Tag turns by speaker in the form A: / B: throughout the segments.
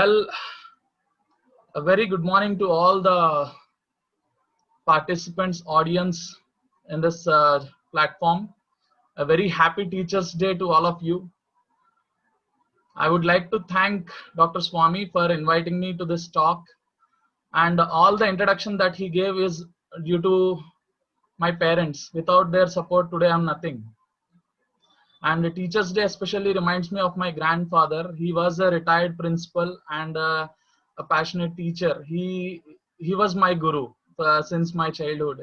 A: Well, a very good morning to all the participants, audience in this platform. A very happy Teachers' Day to all of you. I would like to thank Dr. Swami for inviting me to this talk, and all the introduction that he gave is due to my parents. Without their support, today I'm nothing. And the Teachers' Day especially reminds me of my grandfather. He was a retired principal and a passionate teacher. He was my guru since my childhood.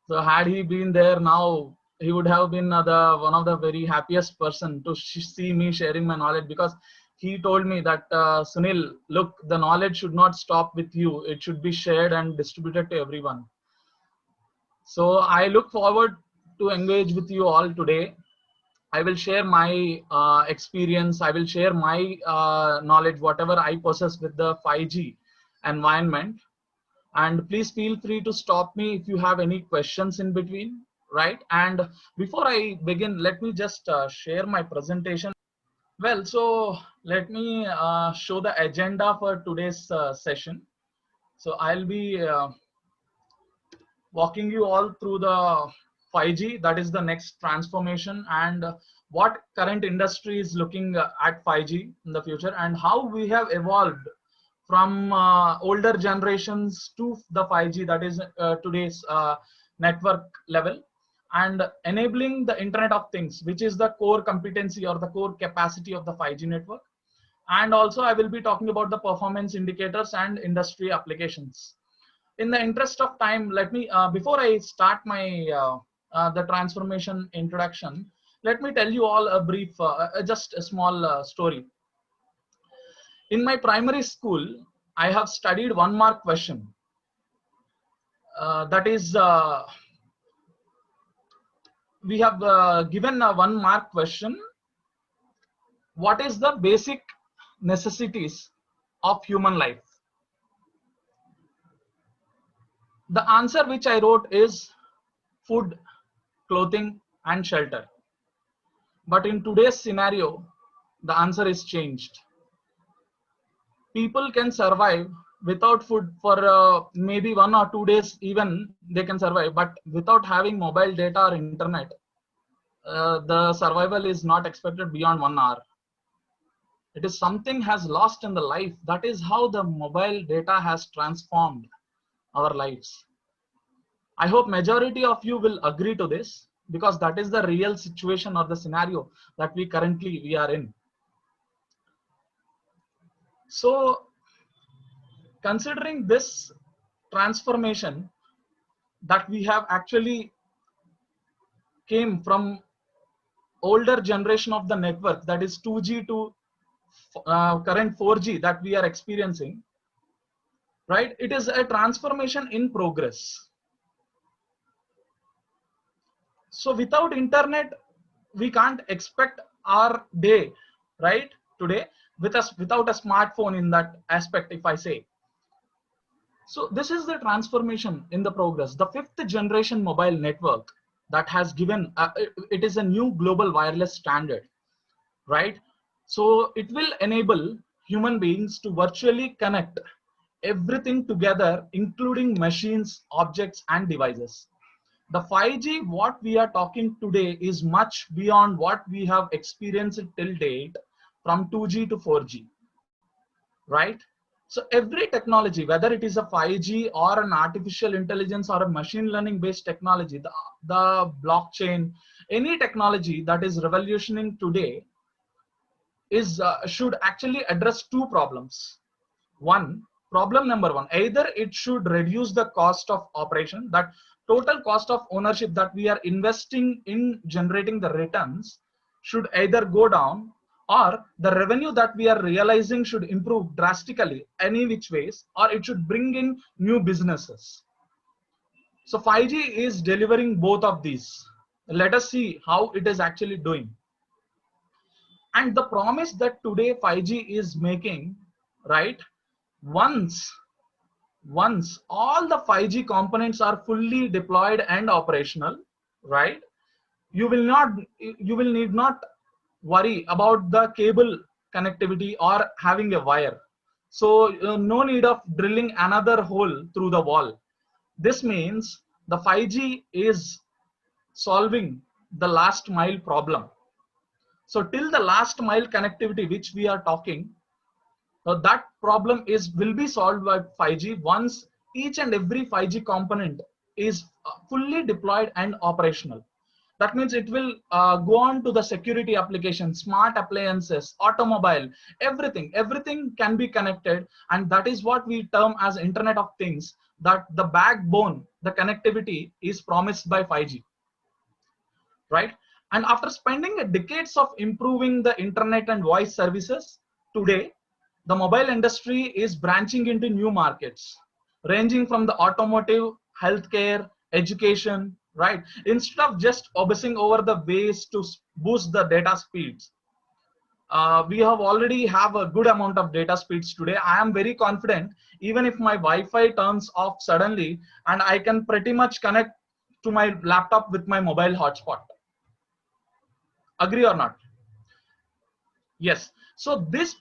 A: So had he been there now, he would have been one of the very happiest person to see me sharing my knowledge, because he told me that Sunil, look, the knowledge should not stop with you. It should be shared and distributed to everyone. So I look forward to engage with you all today. I will share my experience. I will share my knowledge, whatever I possess with the 5G environment. And please feel free to stop me if you have any questions in between, right? And before I begin, let me just share my presentation. Well, so let me show the agenda for today's session. So I'll be walking you all through the 5G, that is the next transformation, and what current industry is looking at 5G in the future, and how we have evolved from older generations to the 5G, that is today's network level, and enabling the Internet of Things, which is the core competency or the core capacity of the 5G network. And also I will be talking about the performance indicators and industry applications. In the interest of time, let me before I start my the transformation introduction, let me tell you all a brief just a small story. In my primary school, I have studied 1 mark question, that is we have given a 1 mark question: what is the basic necessities of human life? The answer which I wrote is food, clothing, and shelter. But in today's scenario, the answer is changed. People can survive without food for maybe 1 or 2 days, even they can survive, but without having mobile data or internet, the survival is not expected beyond 1 hour. It is something has lost in the life. That is how the mobile data has transformed our lives. I hope majority of you will agree to this, because that is the real situation or the scenario that we currently are in. So considering this transformation, that we have actually came from older generation of the network, that is 2G to current 4G that we are experiencing, right? It is a transformation in progress. So without internet, we can't expect our day, right? Today, without a smartphone in that aspect, if I say. So this is the transformation in the progress. The 5th generation mobile network that has given, it is a new global wireless standard, right? So it will enable human beings to virtually connect everything together, including machines, objects, and devices. The 5G, what we are talking today, is much beyond what we have experienced till date from 2G to 4G, right? So every technology, whether it is a 5G or an artificial intelligence or a machine learning based technology, the blockchain, any technology that is revolutioning today is should actually address 2 problems. Problem number one, either it should reduce the cost of operation, that total cost of ownership that we are investing in generating the returns should either go down, or the revenue that we are realizing should improve drastically, any which ways, or it should bring in new businesses. So 5G is delivering both of these. Let us see how it is actually doing. And the promise that today 5G is making, right? Once all the 5G components are fully deployed and operational, right? You will need not worry about the cable connectivity or having a wire. So no need of drilling another hole through the wall. This means the 5G is solving the last mile problem. So till the last mile connectivity which we are talking, that problem will be solved by 5G once each and every 5G component is fully deployed and operational. That means it will go on to the security application, smart appliances, automobile, everything can be connected, and that is what we term as Internet of Things, that the backbone, the connectivity is promised by 5G, right? And after spending decades of improving the internet and voice services, today the mobile industry is branching into new markets, ranging from the automotive, healthcare, education, right? Instead of just obsessing over the ways to boost the data speeds, we have already have a good amount of data speeds today. I am very confident, even if my Wi-Fi turns off suddenly, and I can pretty much connect to my laptop with my mobile hotspot. Agree or not? Yes. So this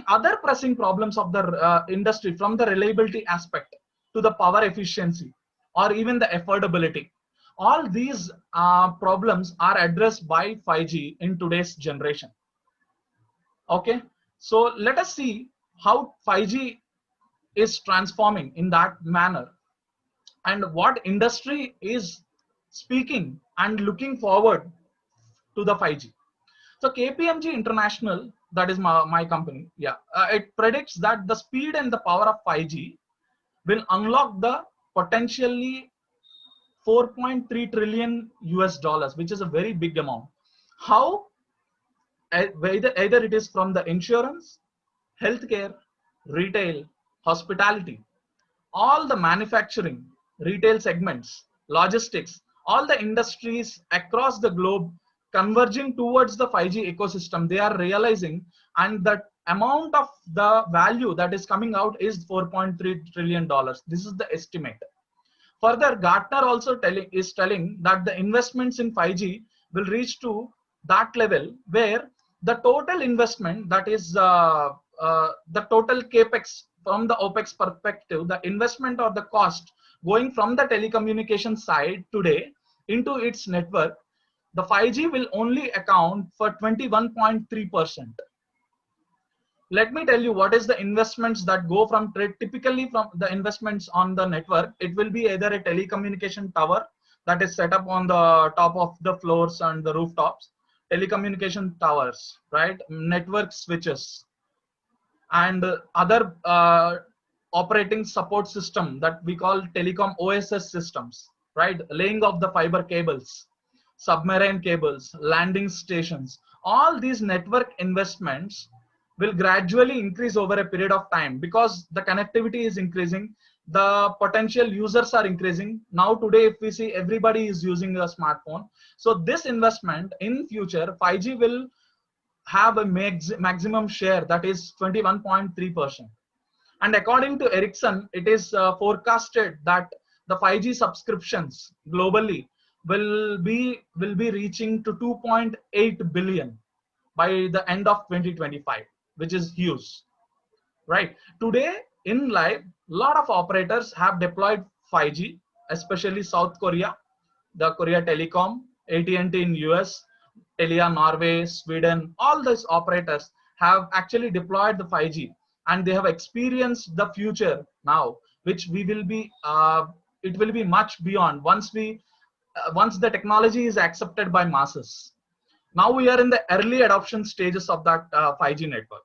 A: other pressing problems of the industry, from the reliability aspect to the power efficiency or even the affordability, all these problems are addressed by 5G in today's generation. Okay. So let us see how 5G is transforming in that manner, and what industry is speaking and looking forward to the 5G. So KPMG International, that is my company, yeah, it predicts that the speed and the power of 5G will unlock the potentially 4.3 trillion US dollars, which is a very big amount. How? Either it is from the insurance, healthcare, retail, hospitality, all the manufacturing, retail segments, logistics, all the industries across the globe converging towards the 5G ecosystem, they are realizing, and that amount of the value that is coming out is $4.3 trillion. This is the estimate. Further, Gartner also is telling that the investments in 5G will reach to that level where the total investment, that is the total capex from the OPEX perspective, the investment or the cost going from the telecommunication side today into its network, the 5G will only account for 21.3%. Let me tell you what is the investments that go from typically from the investments on the network. It will be either a telecommunication tower that is set up on the top of the floors and the rooftops, telecommunication towers, right? Network switches, and other operating support system that we call telecom OSS systems, right? Laying of the fiber cables, submarine cables, landing stations. All these network investments will gradually increase over a period of time because the connectivity is increasing, the potential users are increasing. Now today, if we see, everybody is using a smartphone. So this investment in future, 5G will have a maximum share, that is 21.3%. And according to Ericsson, it is forecasted that the 5G subscriptions globally will be reaching to 2.8 billion by the end of 2025, which is huge, right? Today in live, a lot of operators have deployed 5G, especially South Korea, the Korea Telecom, AT&T in US, Telia Norway, Sweden. All these operators have actually deployed the 5G, and they have experienced the future now, which we will be it will be much beyond once the technology is accepted by masses. Now we are in the early adoption stages of that 5G network.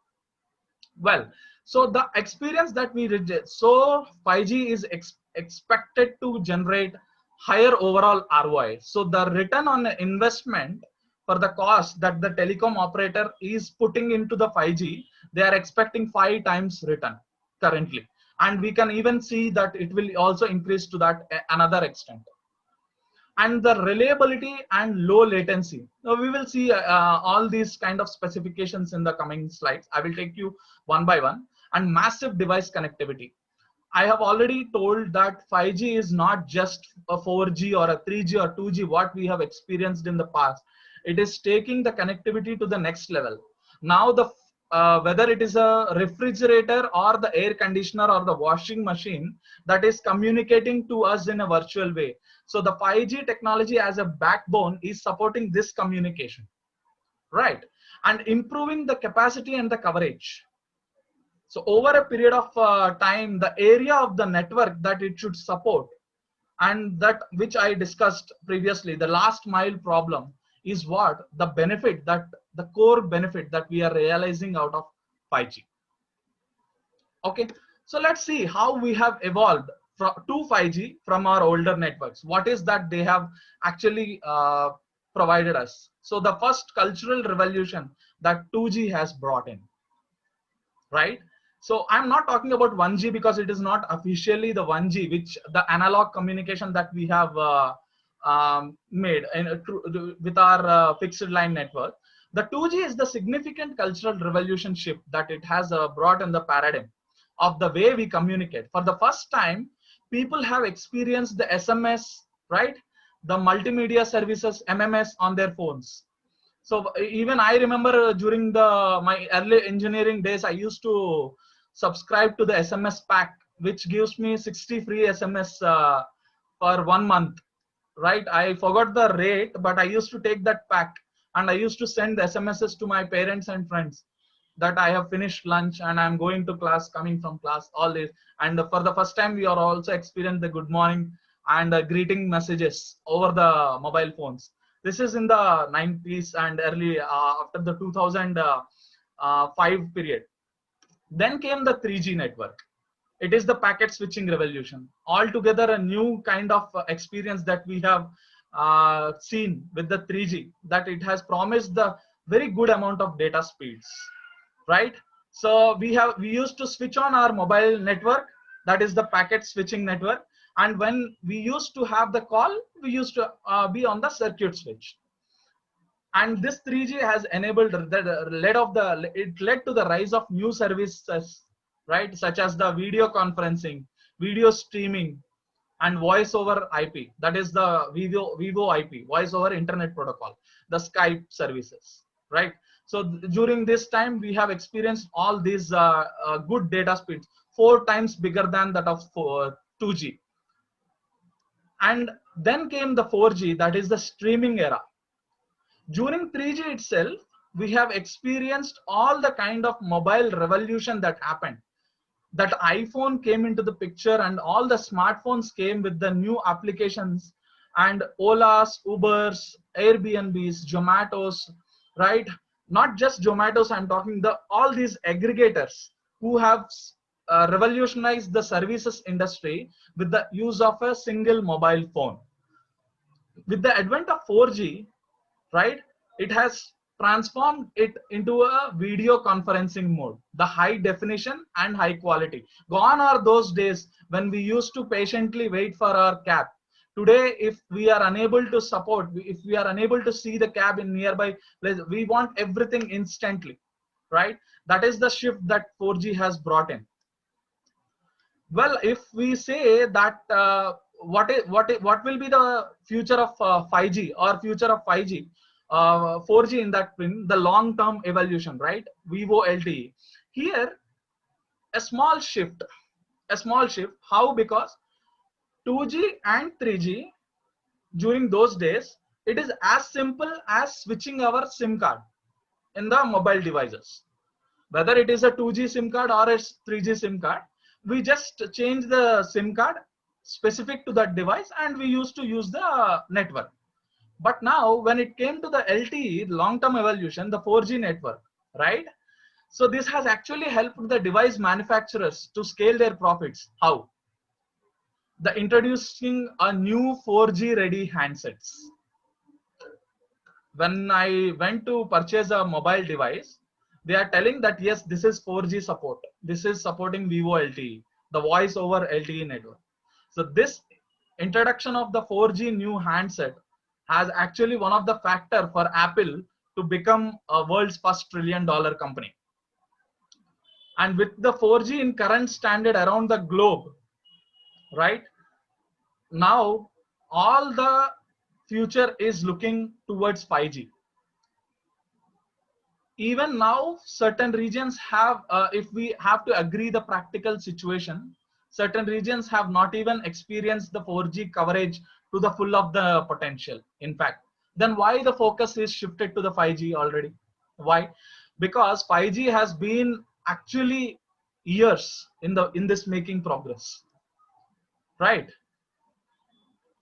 A: Well, so the experience that we did, so 5G is expected to generate higher overall ROI. So the return on investment for the cost that the telecom operator is putting into the 5G, they are expecting 5 times return currently. And we can even see that it will also increase to that another extent. And the reliability and low latency. Now we will see all these kind of specifications in the coming slides. I will take you one by one. And massive device connectivity. I have already told that 5G is not just a 4G or a 3G or 2G, what we have experienced in the past. It is taking the connectivity to the next level. Now the whether it is a refrigerator or the air conditioner or the washing machine that is communicating to us in a virtual way. So the 5G technology as a backbone is supporting this communication, right? And improving the capacity and the coverage. So over a period of time, the area of the network that it should support, and that which I discussed previously, the last mile problem, is what the benefit, that the core benefit that we are realizing out of 5G. Okay, so let's see how we have evolved to 5G from our older networks. What is that they have actually provided us? So the first cultural revolution that 2G has brought in, right? So I'm not talking about 1G because it is not officially the 1G, which the analog communication that we have made with our fixed line network. The 2G is the significant cultural revolution shift that it has brought in the paradigm of the way we communicate. For the first time, people have experienced the SMS, right? The multimedia services, MMS, on their phones. So even I remember during my early engineering days, I used to subscribe to the SMS pack, which gives me 60 free SMS for 1 month, right? I forgot the rate, but I used to take that pack and I used to send SMSs to my parents and friends that I have finished lunch and I'm going to class, coming from class, all this. And for the first time, we are also experienced the good morning and greeting messages over the mobile phones. This is in the 90s and early after the 2005 period. Then came the 3G network. It is the packet switching revolution. Altogether a new kind of experience that we have seen with the 3G, that it has promised the very good amount of data speeds, right? So we used to switch on our mobile network, that is the packet switching network, and when we used to have the call, we used to be on the circuit switch. And this 3G has enabled it led to the rise of new services, right, such as the video conferencing, video streaming, and voice over IP, that is the Vivo IP, voice over internet protocol, the Skype services, right? So during this time, we have experienced all these good data speeds, 4 times bigger than that of 2G. And then came the 4G, that is the streaming era. During 3G itself, we have experienced all the kind of mobile revolution that happened. That iPhone came into the picture and all the smartphones came with the new applications, and Olas, Ubers, Airbnbs, Zomatos, right? Not just Zomatos, I'm talking all these aggregators who have revolutionized the services industry with the use of a single mobile phone. With the advent of 4G, right, it has transformed it into a video conferencing mode, the high definition and high quality. Gone are those days when we used to patiently wait for our cab. Today, if we are unable to if we are unable to see the cab in nearby place, we want everything instantly, right? That is the shift that 4G has brought in. Well, if we say that what will be the future of 5G or future of 5G, 4G in that pin, the long-term evolution, right? Vivo LTE. Here, a small shift. How? Because 2G and 3G during those days, it is as simple as switching our SIM card in the mobile devices. Whether it is a 2G SIM card or a 3G SIM card, we just change the SIM card specific to that device and we used to use the network. But now when it came to the LTE, long-term evolution, the 4G network, right? So this has actually helped the device manufacturers to scale their profits. How? The introducing a new 4G ready handsets. When I went to purchase a mobile device, they are telling that yes, this is 4G support. This is supporting Vivo LTE, the voice over LTE network. So this introduction of the 4G new handset has actually one of the factor for Apple to become a world's first $1 trillion company. And with the 4G in current standard around the globe, right? Now all the future is looking towards 5G. even now certain regions have, if we have to agree the practical situation, certain regions have not even experienced the 4G coverage to the full of the potential. In fact, then why the focus is shifted to the 5G already? Why? Because 5G has been actually years in this making progress, right?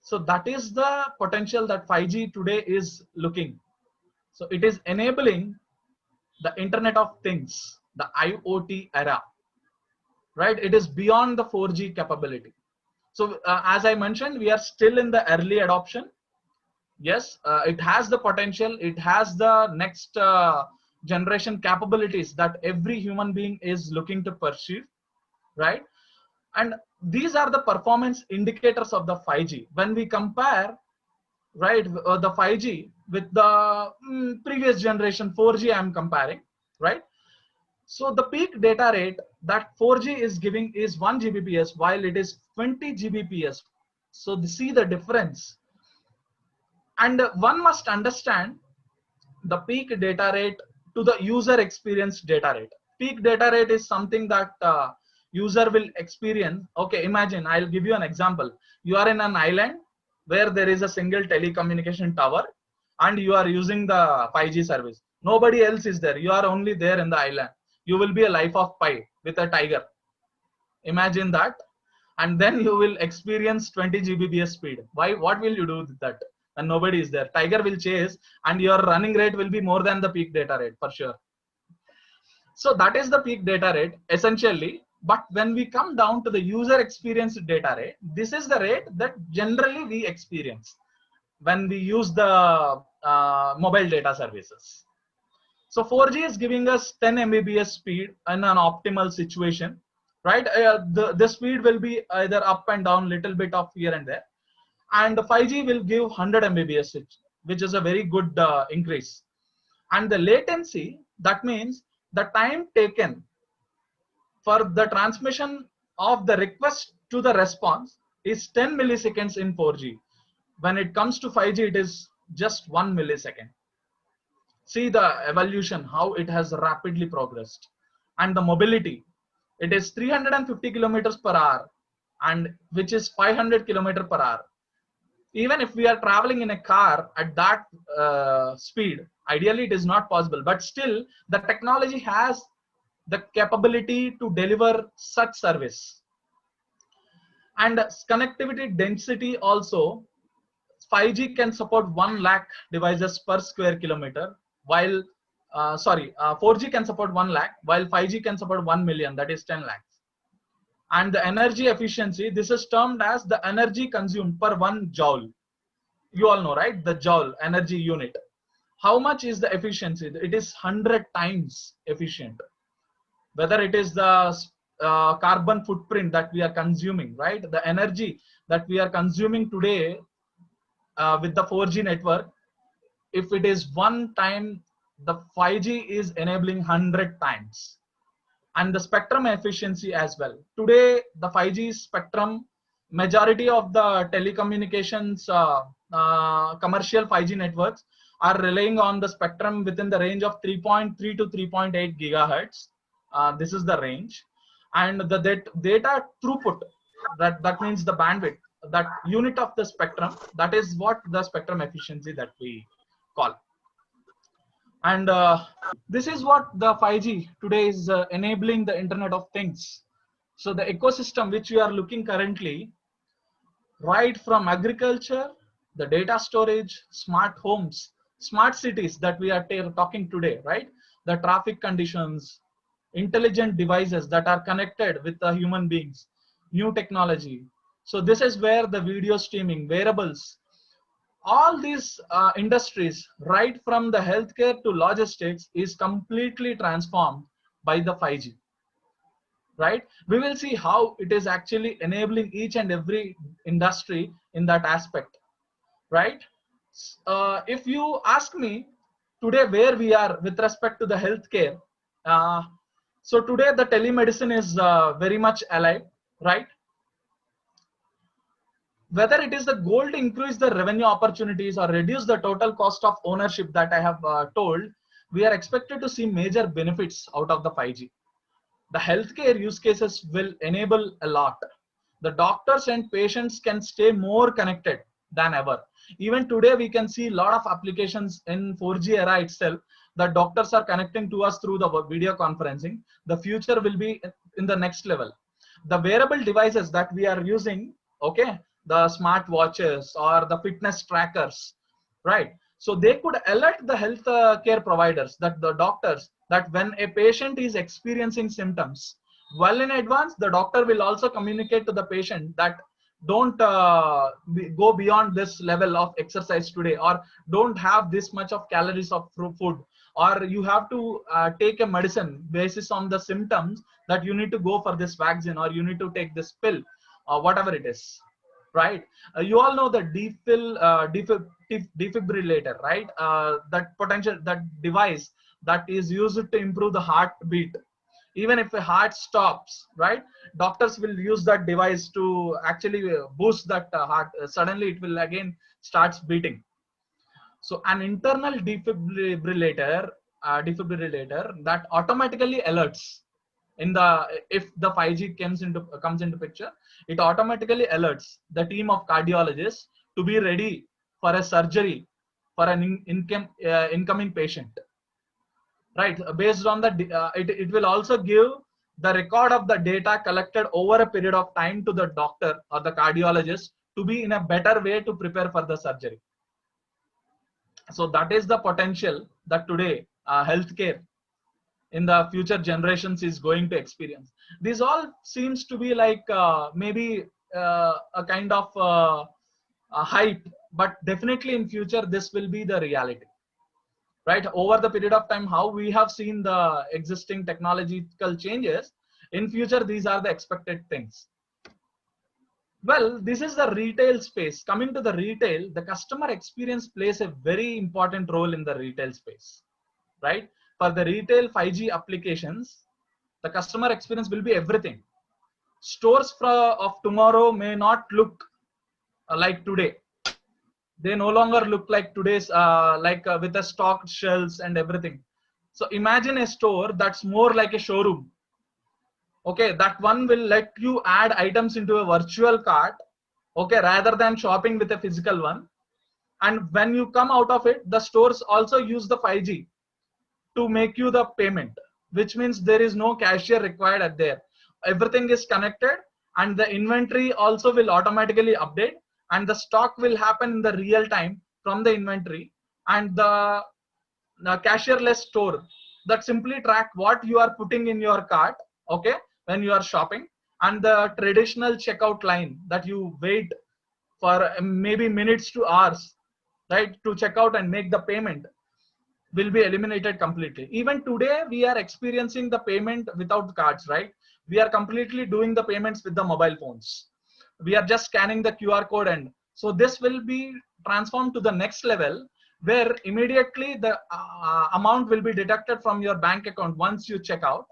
A: So that is the potential that 5G today is looking. So it is enabling the Internet of Things, the IoT era, right? It is beyond the 4G capability. So as I mentioned, we are still in the early adoption. Yes, it has the potential. It has the next generation capabilities that every human being is looking to pursue, right? And these are the performance indicators of the 5G. When we compare, right, the 5G with the previous generation 4G, I'm comparing, right? So the peak data rate that 4G is giving is 1 Gbps, while it is 20 Gbps. So see the difference. And one must understand the peak data rate to the user experience data rate. Peak data rate is something that user will experience. Okay, imagine, I'll give you an example. You are in an island where there is a single telecommunication tower and you are using the 5G service. Nobody else is there. You are only there in the island. You will be a life of pi with a tiger. Imagine that. And then you will experience 20 Gbps speed. Why? What will you do with that? And nobody is there. Tiger will chase and your running rate will be more than the peak data rate for sure. So that is the peak data rate essentially. But when we come down to the user experience data rate, this is the rate that generally we experience when we use the mobile data services. So 4G is giving us 10 Mbps speed in an optimal situation, right? The speed will be either up and down, little bit of here and there. And the 5G will give 100 Mbps, which is a very good increase. And the latency, that means the time taken for the transmission of the request to the response is 10 milliseconds in 4G. When it comes to 5G, it is just 1 millisecond. See the evolution, how it has rapidly progressed. And the mobility, it is 350 kilometers per hour, and which is 500 kilometers per hour. Even if we are traveling in a car at that speed, ideally it is not possible, but still the technology has the capability to deliver such service. And connectivity density also, 5G can support 1 lakh devices per square kilometer, while 4G can support 1 lakh, while 5G can support 1 million, that is 10 lakhs. And the energy efficiency, this is termed as the energy consumed per 1 joule. You all know, right? The joule energy unit. How much is the efficiency? It is 100 times efficient. Whether it is the carbon footprint that we are consuming, right? The energy that we are consuming today with the 4G network, if it is 1 time, the 5G is enabling 100 times. And the spectrum efficiency as well. Today, the 5G spectrum, majority of the telecommunications commercial 5G networks are relying on the spectrum within the range of 3.3 to 3.8 gigahertz. This is the range. And the data throughput, that means the bandwidth, that unit of the spectrum, that is what the spectrum efficiency that we call. And this is what the 5G today is enabling the Internet of Things. So the ecosystem which we are looking currently, right from agriculture, the data storage, smart homes, smart cities that we are talking today, right? The traffic conditions, intelligent devices that are connected with the human beings, new technology. So this is where the video streaming, wearables, all these industries, right from the healthcare to logistics, is completely transformed by the 5G. Right? We will see how it is actually enabling each and every industry in that aspect. Right? If you ask me today where we are with respect to the healthcare, so today the telemedicine is very much alive, right? Whether it is the goal to increase the revenue opportunities or reduce the total cost of ownership that I have told, we are expected to see major benefits out of the 5G. The healthcare use cases will enable a lot. The doctors and patients can stay more connected than ever. Even today, we can see a lot of applications in 4G era itself. The doctors are connecting to us through the video conferencing. The future will be in the next level. The wearable devices that we are using, okay, the smart watches or the fitness trackers, right? So they could alert the health care providers, that the doctors, that when a patient is experiencing symptoms, well in advance, the doctor will also communicate to the patient that don't go beyond this level of exercise today, or don't have this much of calories of food, or you have to take a medicine basis on the symptoms, that you need to go for this vaccine, or you need to take this pill, or whatever it is, right? You all know the defibrillator, right? That device that is used to improve the heartbeat. Even if a heart stops, right, doctors will use that device to actually boost that heart. Suddenly it will again starts beating. So an internal defibrillator that automatically alerts in the, if the 5G comes into picture, it automatically alerts the team of cardiologists to be ready for a surgery for an incoming patient, right? Based on the it will also give the record of the data collected over a period of time to the doctor or the cardiologist to be in a better way to prepare for the surgery. So that is the potential that today healthcare in the future generations is going to experience. This all seems to be like maybe a kind of a hype, but definitely in future this will be the reality, right? Over the period of time, how we have seen the existing technological changes, in future these are the expected things. Well, this is the retail space. Coming to the retail, the customer experience plays a very important role in the retail space, right? For the retail 5G applications, the customer experience will be everything. Stores of tomorrow may not look like today. They no longer look like today's, with the stocked shelves and everything. So imagine a store that's more like a showroom. Okay, that one will let you add items into a virtual cart, okay, rather than shopping with a physical one. And when you come out of it, the stores also use the 5G to make you the payment, which means there is no cashier required at there. Everything is connected, and the inventory also will automatically update, and the stock will happen in the real time from the inventory, and the cashierless store that simply track what you are putting in your cart, okay, when you are shopping, and the traditional checkout line that you wait for maybe minutes to hours, right, to check out and make the payment, will be eliminated completely. Even today we are experiencing the payment without cards, right? We are completely doing the payments with the mobile phones. We are just scanning the QR code, and so this will be transformed to the next level, where immediately the amount will be deducted from your bank account once you check out,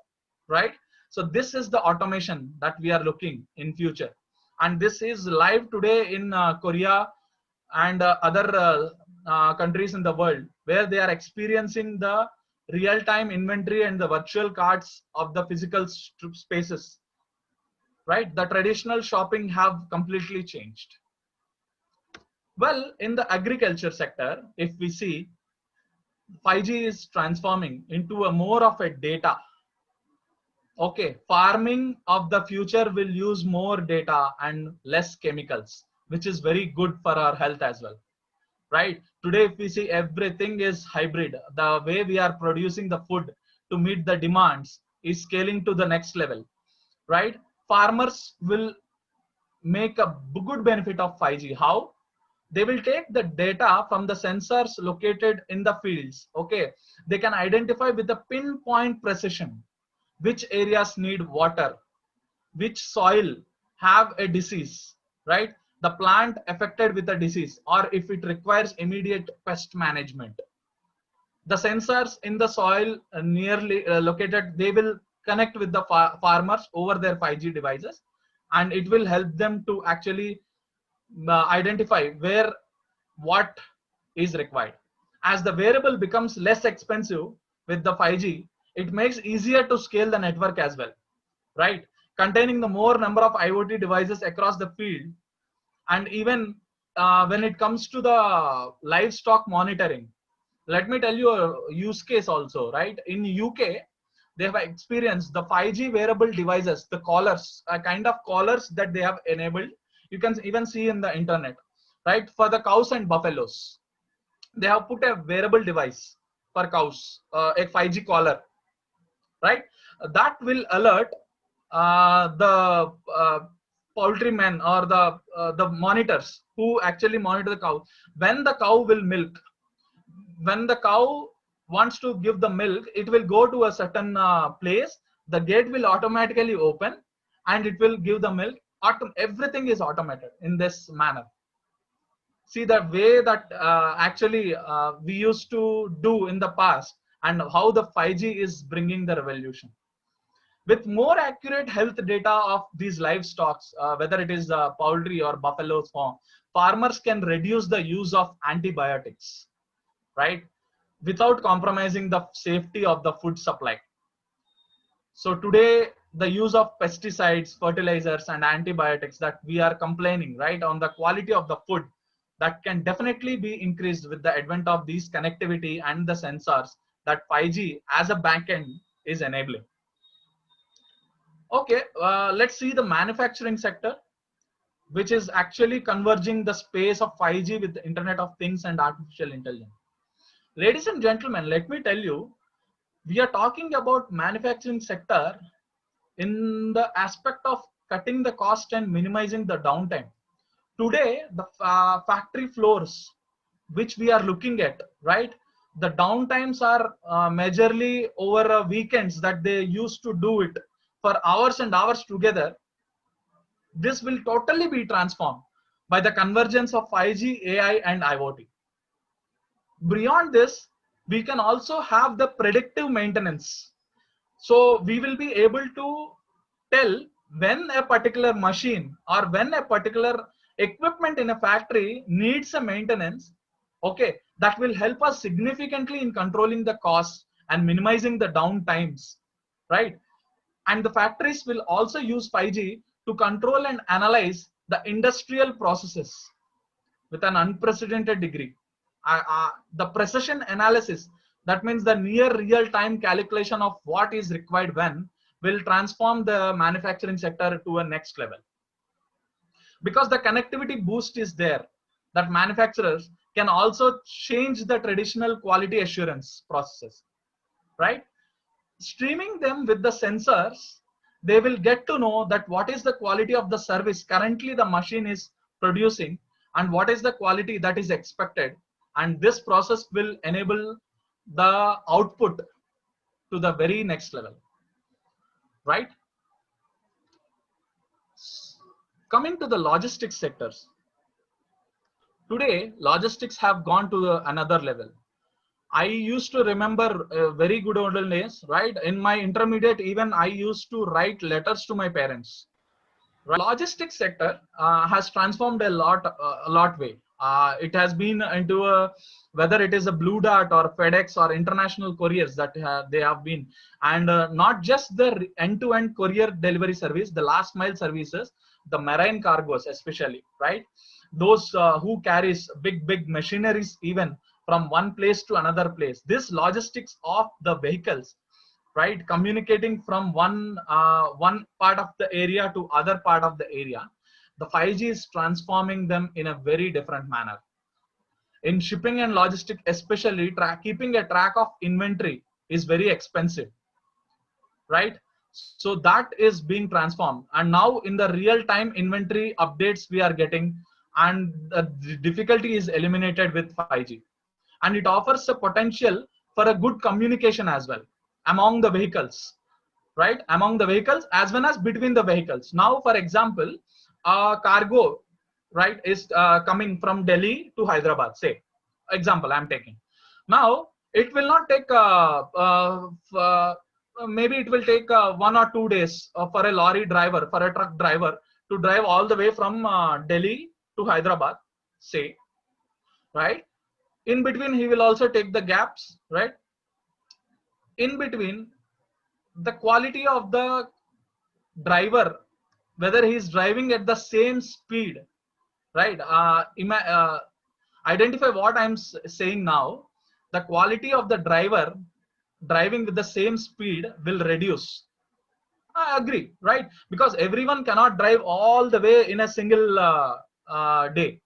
A: right? So this is the automation that we are looking in future, and this is live today in Korea and other countries in the world, where they are experiencing the real-time inventory and the virtual carts of the physical spaces, right? The traditional shopping have completely changed. Well, in the agriculture sector, if we see, 5G is transforming into a more of a data. Okay, farming of the future will use more data and less chemicals, which is very good for our health as well, right? Today, if we see, everything is hybrid. The way we are producing the food to meet the demands is scaling to the next level, right? Farmers will make a good benefit of 5G. How? They will take the data from the sensors located in the fields. Okay, they can identify with a pinpoint precision which areas need water, which soil have a disease, right? The plant affected with a disease, or if it requires immediate pest management. The sensors in the soil nearly located, they will connect with the farmers over their 5G devices, and it will help them to actually identify where what is required. As the wearable becomes less expensive, with the 5G, it makes easier to scale the network as well, right? Containing the more number of IoT devices across the field. And even when it comes to the livestock monitoring, let me tell you a use case also, right? In UK, they have experienced the 5G wearable devices, the collars, a kind of collars that they have enabled. You can even see in the internet, right? For the cows and buffaloes, they have put a wearable device for cows, a 5G collar, right? That will alert the poultrymen or the monitors who actually monitor the cow when the cow will milk. When the cow wants to give the milk, it will go to a certain place. The gate will automatically open, and it will give the milk. Everything is automated in this manner. See the way that actually we used to do in the past, and how the 5G is bringing the revolution. With more accurate health data of these livestock, whether it is poultry or buffaloes, farmers can reduce the use of antibiotics, right, without compromising the safety of the food supply. So today, the use of pesticides, fertilizers, and antibiotics that we are complaining, right, on the quality of the food, that can definitely be increased with the advent of these connectivity and the sensors that 5G as a backend is enabling. Okay, let's see the manufacturing sector, which is actually converging the space of 5G with the Internet of Things and artificial intelligence. Ladies and gentlemen, let me tell you, we are talking about manufacturing sector in the aspect of cutting the cost and minimizing the downtime. Today, the factory floors, which we are looking at, right, the downtimes are majorly over weekends that they used to do it for hours and hours together. This will totally be transformed by the convergence of 5G, AI, and IoT. Beyond this, we can also have the predictive maintenance. So we will be able to tell when a particular machine or when a particular equipment in a factory needs a maintenance. Okay, that will help us significantly in controlling the costs and minimizing the down times, right? And the factories will also use 5G to control and analyze the industrial processes with an unprecedented degree. The precision analysis, that means the near real-time calculation of what is required when, will transform the manufacturing sector to a next level. Because the connectivity boost is there, that manufacturers can also change the traditional quality assurance processes, right? Streaming them with the sensors, they will get to know that what is the quality of the service currently the machine is producing and what is the quality that is expected. And this process will enable the output to the very next level, right? Coming to the logistics sectors. Today, logistics have gone to another level. I used to remember very good old days, right? In my intermediate, even I used to write letters to my parents. Logistics sector has transformed a lot way. It has been into whether it is a Blue Dart or FedEx or international couriers that they have been, and not just the end-to-end courier delivery service, the last mile services, the marine cargos especially, right? Those who carries big machineries even from one place to another place. This logistics of the vehicles, right, communicating from one part of the area to other part of the area, the 5G is transforming them in a very different manner. In shipping and logistics especially, keeping a track of inventory is very expensive, right? So that is being transformed, and now in the real time inventory updates we are getting, and the difficulty is eliminated with 5G, and it offers a potential for a good communication as well among the vehicles, right? Among the vehicles as well as between the vehicles. Now, for example, cargo, right, is coming from Delhi to Hyderabad, say, example I'm taking. Now, it will not take, maybe it will take 1 or 2 days for a lorry driver, for a truck driver to drive all the way from Delhi to Hyderabad, say, right? In between, he will also take the gaps, right? in between, the quality of the driver, whether he is driving at the same speed, right? Identify what I'm saying now. The quality of the driver driving with the same speed will reduce. I agree, right? Because everyone cannot drive all the way in a single day.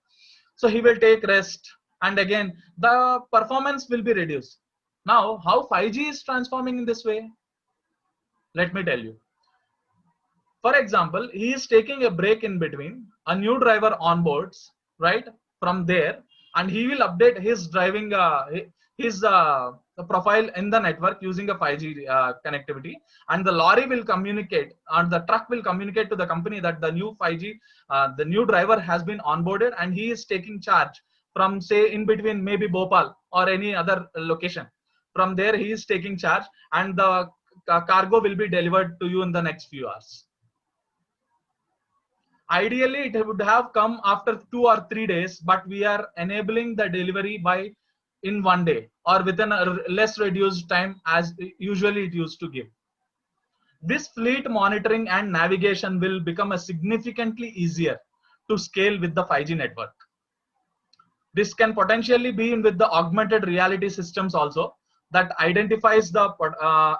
A: So he will take rest, and again the performance will be reduced. Now, how 5G is transforming in this way? Let me tell you. For example, he is taking a break in between, a new driver onboards, right, from there, and he will update his driving his profile in the network using a 5G connectivity, and the lorry will communicate, and the truck will communicate to the company that the new 5G, the new driver has been onboarded, and he is taking charge from, say, in between maybe Bhopal or any other location. From there he is taking charge, and the cargo will be delivered to you in the next few hours. Ideally, it would have come after 2 or 3 days, but we are enabling the delivery by in 1 day or within a less reduced time as usually it used to give. This fleet monitoring and navigation will become a significantly easier to scale with the 5G network. This can potentially be in with the augmented reality systems also, that identifies the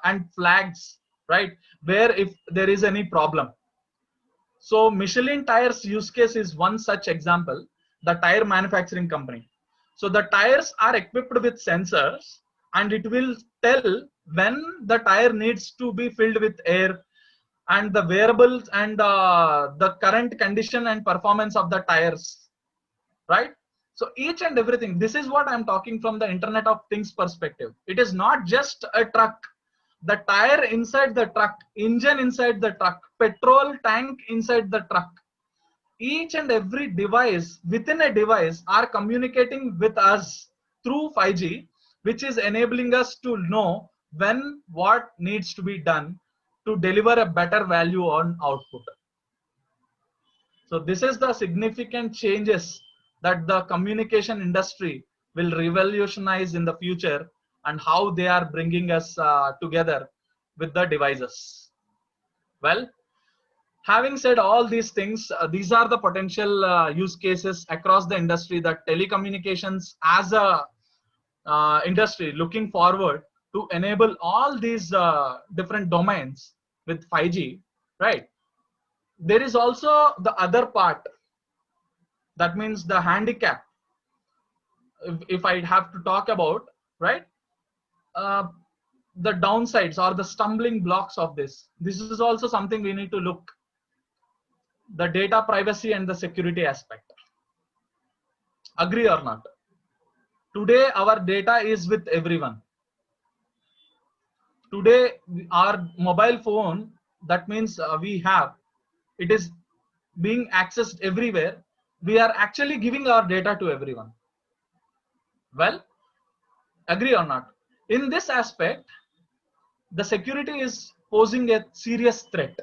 A: and flags, right, where if there is any problem. So Michelin tires use case is one such example, the tire manufacturing company. So the tires are equipped with sensors, and it will tell when the tire needs to be filled with air, and the variables and the current condition and performance of the tires, right? So each and everything, this is what I'm talking from the Internet of Things perspective. It is not just a truck, the tire inside the truck, engine inside the truck, petrol tank inside the truck. Each and every device within a device are communicating with us through 5G, which is enabling us to know when what needs to be done to deliver a better value on output. So this is the significant changes that the communication industry will revolutionize in the future, and how they are bringing us together with the devices. Well, having said all these things, these are the potential use cases across the industry that telecommunications as a industry looking forward to enable all these different domains with 5G, right? There is also the other part, that means the handicap. If I have to talk about, right, uh, the downsides or the stumbling blocks of this is also something we need to look, the data privacy and the security aspect. Agree or not? Today our data is with everyone. Today our mobile phone, that means we have, it is being accessed everywhere. We are actually giving our data to everyone. Well, agree or not? In this aspect, the security is posing a serious threat.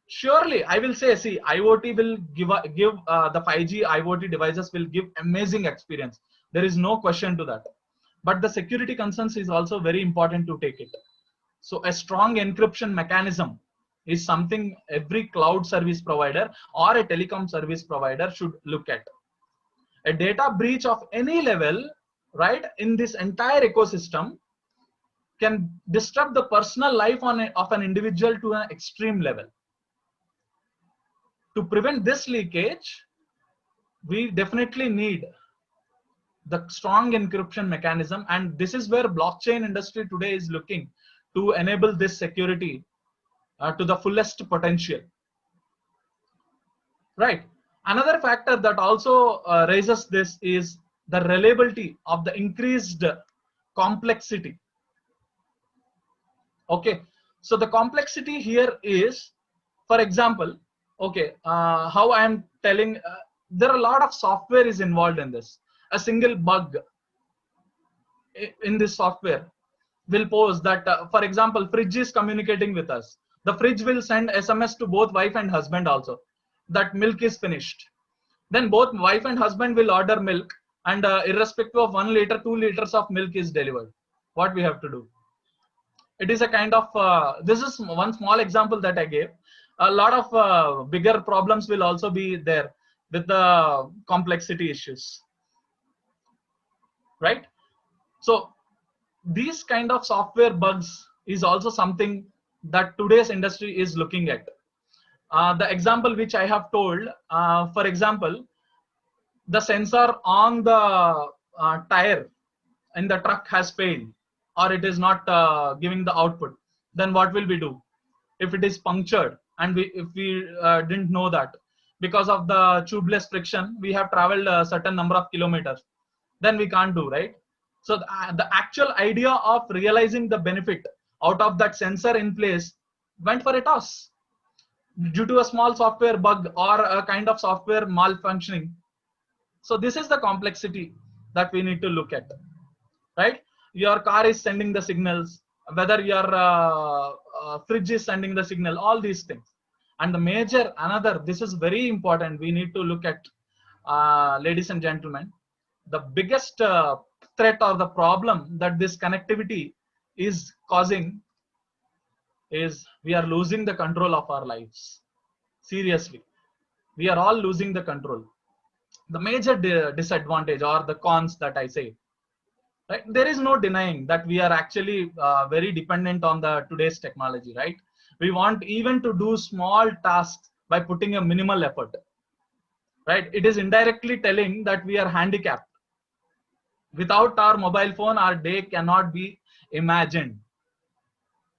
A: Surely, I will say, see, IoT will give the 5G IoT devices will give amazing experience. There is no question to that. But the security concerns is also very important to take it. So a strong encryption mechanism is something every cloud service provider or a telecom service provider should look at. A data breach of any level, right, in this entire ecosystem can disrupt the personal life of an individual to an extreme level. To prevent this leakage, we definitely need the strong encryption mechanism, and this is where blockchain industry today is looking to enable this security to the fullest potential. Right. Another factor that also raises this is the reliability of the increased complexity. Okay, so the complexity here is, for example, okay, how I am telling, there are a lot of software is involved in this. A single bug in this software will pose that, for example, fridge is communicating with us. The fridge will send SMS to both wife and husband also, that milk is finished. Then both wife and husband will order milk, and irrespective of 1 liter, 2 liters of milk is delivered. What we have to do? It is a kind of this is one small example that I gave. A lot of bigger problems will also be there with the complexity issues, right? So these kind of software bugs is also something that today's industry is looking at. The example which I have told, for example, the sensor on the tire in the truck has failed, or it is not giving the output. Then what will we do if it is punctured and if we didn't know that? Because of the tubeless friction we have traveled a certain number of kilometers, then we can't do, right? So the actual idea of realizing the benefit out of that sensor in place went for a toss due to a small software bug or a kind of software malfunctioning. So this is the complexity that we need to look at, right? Your car is sending the signals, whether your fridge is sending the signal, all these things. And the major another, this is very important, we need to look at, ladies and gentlemen, the biggest threat or the problem that this connectivity is causing is we are losing the control of our lives. Seriously, we are all losing the control. The major disadvantage or the cons that I say, right? There is no denying that we are actually very dependent on the today's technology, right? We want even to do small tasks by putting a minimal effort, right? It is indirectly telling that we are handicapped. Without our mobile phone, our day cannot be imagined.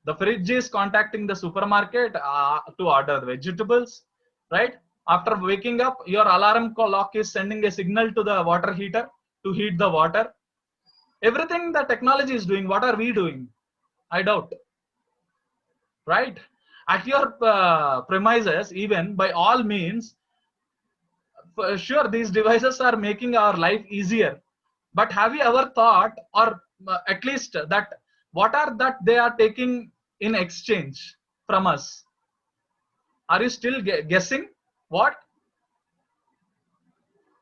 A: The fridge is contacting the supermarket to order vegetables, right? After waking up, your alarm clock is sending a signal to the water heater to heat the water. Everything the technology is doing, what are we doing? I doubt, right? At your premises, even by all means, for sure, these devices are making our life easier. But have you ever thought, or at least that, what are that they are taking in exchange from us? Are you still guessing what?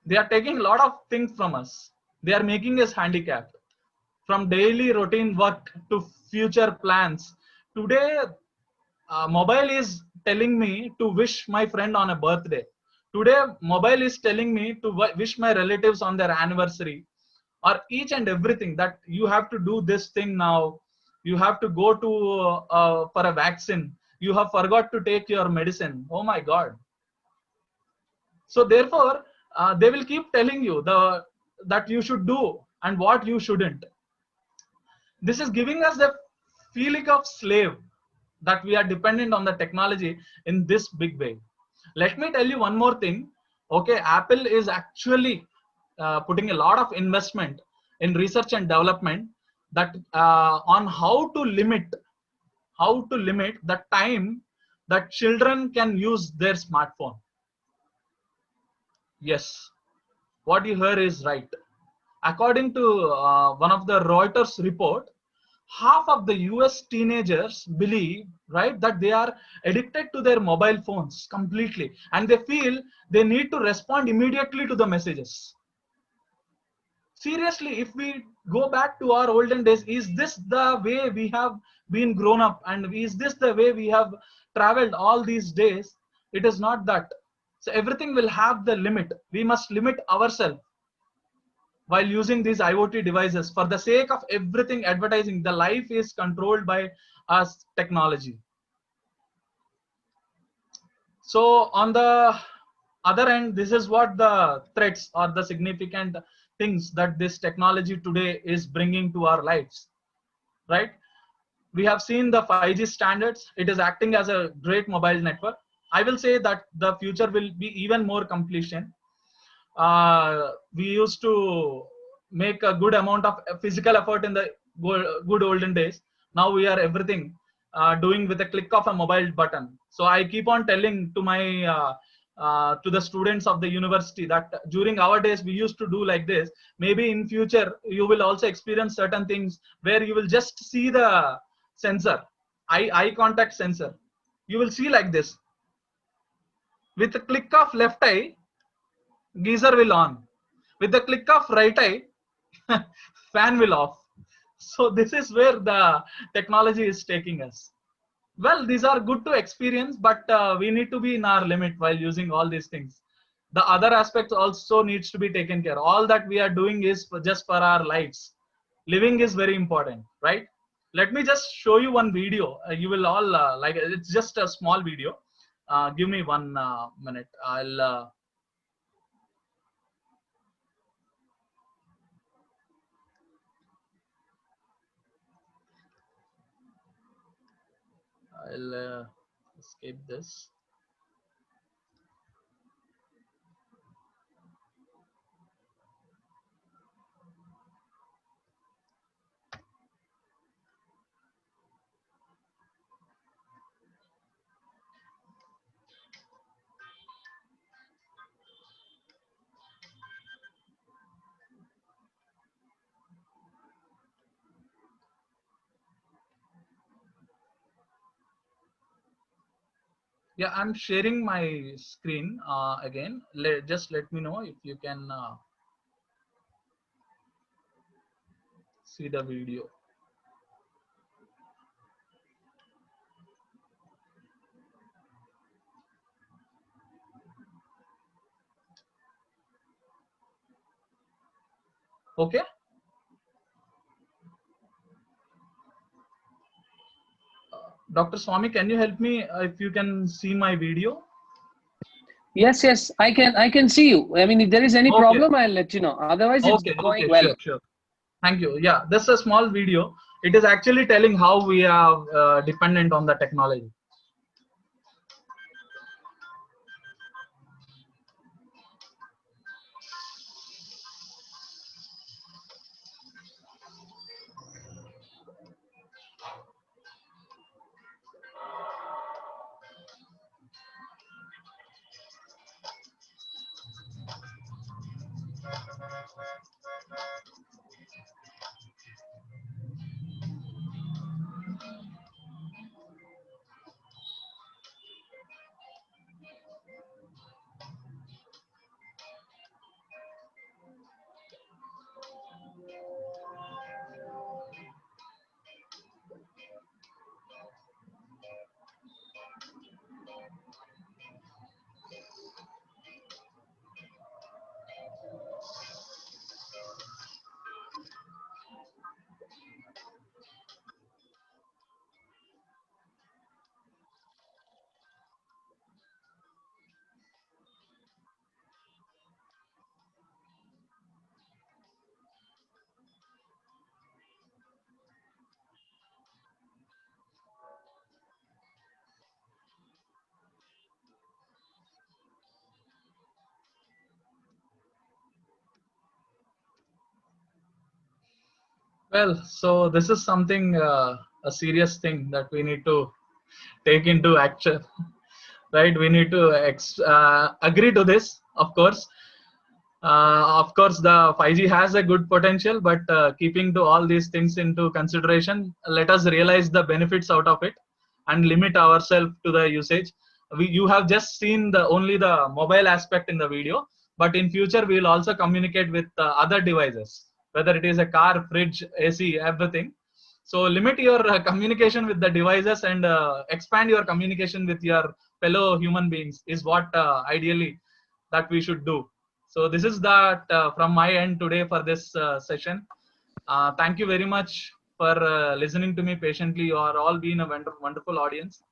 A: They are taking a lot of things from us. They are making us handicapped. From daily routine work to future plans. Today, mobile is telling me to wish my friend on a birthday. Today, mobile is telling me to wish my relatives on their anniversary, or each and everything that you have to do this thing now. You have to go to for a vaccine. You have forgot to take your medicine. Oh my God. So therefore, they will keep telling you that you should do and what you shouldn't. This is giving us the feeling of slave, that we are dependent on the technology in this big way. Let me tell you one more thing. Okay, Apple is actually putting a lot of investment in research and development that on how to limit the time that children can use their smartphone. Yes, what you heard is right. According to one of the Reuters report, half of the US teenagers believe, right, that they are addicted to their mobile phones completely, and they feel they need to respond immediately to the messages. Seriously, if we go back to our olden days, is this the way we have been grown up, and is this the way we have traveled all these days? It is not that. So everything will have the limit. We must limit ourselves while using these IoT devices. For the sake of everything advertising, the life is controlled by us technology. So on the other end, this is what the threats or the significant things that this technology today is bringing to our lives, right? We have seen the 5G standards. It is acting as a great mobile network. I will say that the future will be even more completion. We used to make a good amount of physical effort in the good olden days. Now we are everything doing with a click of a mobile button. So I keep on telling to my to the students of the university that during our days we used to do like this. Maybe in future you will also experience certain things where you will just see the sensor, eye contact sensor. You will see like this. With a click of left eye, geyser will on. With the click of right eye, fan will off. So this is where the technology is taking us. Well, these are good to experience, but we need to be in our limit while using all these things. The other aspects also needs to be taken care. All that we are doing is just for our lives. Living is very important, right? Let me just show you one video. You will all like, it's just a small video. Give me 1 minute. I'll escape this. Yeah, I'm sharing my screen again. Just let me know if you can see the video. Okay. Dr. Swami, can you help me if you can see my video?
B: Yes, yes, I can see you. I mean, if there is any
A: Okay.
B: problem, I'll let you know. Otherwise, it's going well.
A: Sure. Thank you. Yeah, this is a small video. It is actually telling how we are dependent on the technology. Well, so this is something, a serious thing that we need to take into action, right? We need to agree to this, of course. Of course, the 5G has a good potential, but keeping to all these things into consideration, let us realize the benefits out of it and limit ourselves to the usage. You have just seen the only the mobile aspect in the video, but in future we will also communicate with other devices, whether it is a car, fridge, AC, everything. So limit your communication with the devices and expand your communication with your fellow human beings is what ideally that we should do. So this is that from my end today for this session. Thank you very much for listening to me patiently. You are all been a wonderful audience.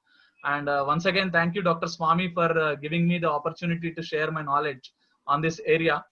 A: And once again, thank you, Dr. Swami, for giving me the opportunity to share my knowledge on this area.